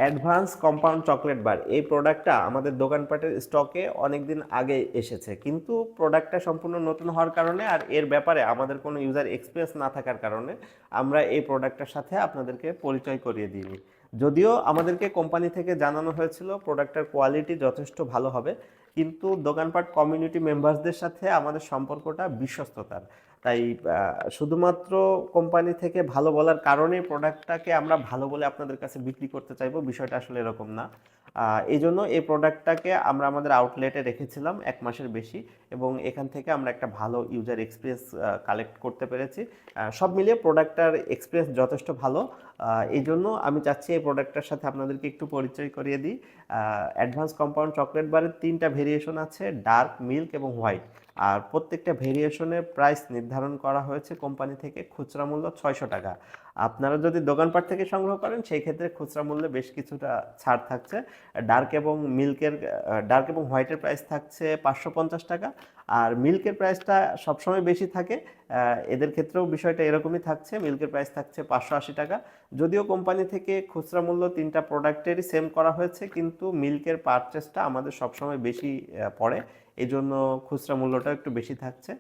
Advance compound chocolate bar এই প্রোডাক্টটা আমাদের দোকানপাটের স্টকে অনেক দিন আগে এসেছে, কিন্তু প্রোডাক্টটা সম্পূর্ণ নতুন হওয়ার কারণে আর এর ব্যাপারে আমাদের কোনো ইউজার এক্সপিরিয়েন্স না থাকার কারণে আমরা এই প্রোডাক্টটার সাথে আপনাদেরকে পরিচয় করিয়ে দিইনি। যদিও আমাদেরকে কোম্পানি থেকে জানানো হয়েছিল প্রোডাক্টের কোয়ালিটি যথেষ্ট ভালো হবে, কিন্তু দোকানপাট কমিউনিটি মেম্বার্সদের সাথে আমাদের সম্পর্কটা বিশ্বস্ততার। তাই শুধুমাত্র কোম্পানি থেকে ভালো বলার কারণেই প্রোডাক্টটাকে আমরা ভালো বলে আপনাদের কাছে বিক্রি করতে চাইবো, বিষয়টা আসলে এরকম না। এই জন্য এই প্রোডাক্টটাকে আমরা আমাদের আউটলেটে রেখেছিলাম 1 মাসের বেশি, এবং এখান থেকে আমরা একটা ভালো ইউজার এক্সপিরিয়েন্স কালেক্ট করতে পেরেছি। সব মিলিয়ে প্রোডাক্টটার এক্সপিরিয়েন্স যথেষ্ট ভালো। এই জন্য আমি চাচ্ছি এই প্রোডাক্টটার সাথে আপনাদেরকে একটু পরিচয় করিয়ে দিই। অ্যাডভান্স কম্পাউন্ড চকলেট বারের 3টা ভেরিয়েশন আছে, ডার্ক, মিল্ক এবং হোয়াইট। আর প্রত্যেকটা ভেরিয়েশনের প্রাইস নির্ধারণ করা হয়েছে কোম্পানি থেকে, খুচরা মূল্য 600 টাকা। আপনারা যদি দোকানপাট থেকে সংগ্রহ করেন সেই ক্ষেত্রে খুচরা মূল্যে বেশ কিছুটা ছাড় থাকছে। ডার্ক এবং মিল্কের ডার্ক এবং হোয়াইটের প্রাইস থাকছে 550 টাকা, আর মিল্কের প্রাইসটা সবসময় বেশি থাকে। এদের ক্ষেত্রেও বিষয়টা এরকমই থাকছে, মিল্কের প্রাইস থাকছে 580 টাকা। যদিও কোম্পানি থেকে খুচরা মূল্য 3টা প্রোডাক্টেরই সেম করা হয়েছে, কিন্তু মিল্কের পারচেসটা আমাদের সবসময় বেশি পড়ে, এই জন্য খুচরা মূল্যটা একটু বেশি থাকছে।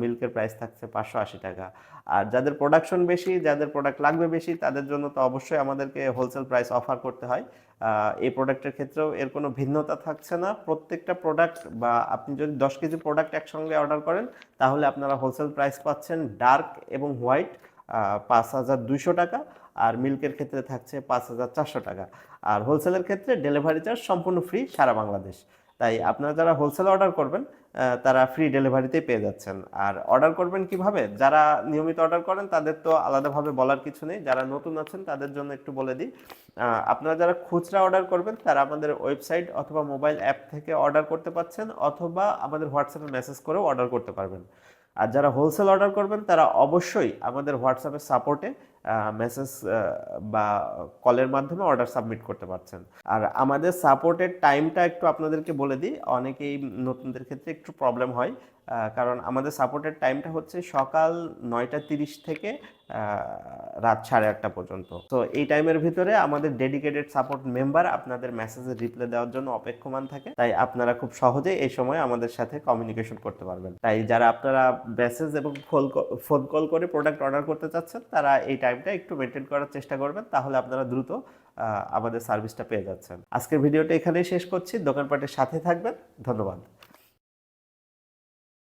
মিল্কের প্রাইস থাকছে 580 টাকা। আর যাদের প্রোডাকশন বেশি, যাদের প্রোডাক্ট লাগবে বেশি, তাদের জন্য তো অবশ্যই আমাদেরকে হোলসেল প্রাইস অফার করতে হয়। এই প্রোডাক্টের ক্ষেত্রেও এর কোনো ভিন্নতা থাকছে না। প্রত্যেকটা প্রোডাক্ট বা আপনি যদি 10 কেজি প্রোডাক্ট একসঙ্গে অর্ডার করেন তাহলে আপনারা হোলসেল প্রাইস পাচ্ছেন ডার্ক এবং হোয়াইট 5200 টাকা, আর মিল্কের ক্ষেত্রে থাকছে 5400 টাকা। আর হোলসেলের ক্ষেত্রে ডেলিভারি চার্জ সম্পূর্ণ ফ্রি সারা বাংলাদেশ। তাই আপনারা যারা হোলসেল অর্ডার করবেন তারা ফ্রি ডেলিভারিতেই পেয়ে যাচ্ছেন। আর অর্ডার করবেন কিভাবে, যারা নিয়মিত অর্ডার করেন তাদের তো আলাদাভাবে বলার কিছু নেই, যারা নতুন আছেন তাদের জন্য একটু বলে দিই। আপনারা যারা খুচরা অর্ডার করবেন তারা আমাদের ওয়েবসাইট অথবা মোবাইল অ্যাপ থেকে অর্ডার করতে পারছেন, অথবা আমাদের হোয়াটসঅ্যাপে মেসেজ করেও অর্ডার করতে পারবেন। আর যারা হোলসেল অর্ডার করবেন তারা অবশ্যই আমাদের হোয়াটসঅ্যাপের সাপোর্টে মেসেজ বা কলের মাধ্যমে অর্ডার সাবমিট করতে পারছেন। আর আমাদের সাপোর্টের টাইমটা একটু আপনাদেরকে বলে দিই, অনেকেই নতুনদের ক্ষেত্রে একটু প্রবলেম হয়। কারণ আমাদের সাপোর্টের টাইমটা হচ্ছে সকাল 9টা 30 থেকে রাত 8:30 পর্যন্ত। তো এই টাইমের ভিতরে আমাদের ডেডিকেটেড সাপোর্ট মেম্বার আপনাদের মেসেজের রিপ্লাই দেওয়ার জন্য অপেক্ষমান থাকে, তাই আপনারা খুব সহজেই এই সময় আমাদের সাথে কমিউনিকেশন করতে পারবেন। তাই যারা আপনারা মেসেজ এবং ফোন কল করে প্রোডাক্ট অর্ডার করতে চাচ্ছেন তারা এই টাইমটা একটু মেনটেন করার চেষ্টা করবেন, তাহলে আপনারা দ্রুত আমাদের সার্ভিসটা পেয়ে যাচ্ছেন। আজকের ভিডিওটা এখানেই শেষ করছি। দোকানপাটের সাথে থাকবেন। ধন্যবাদ।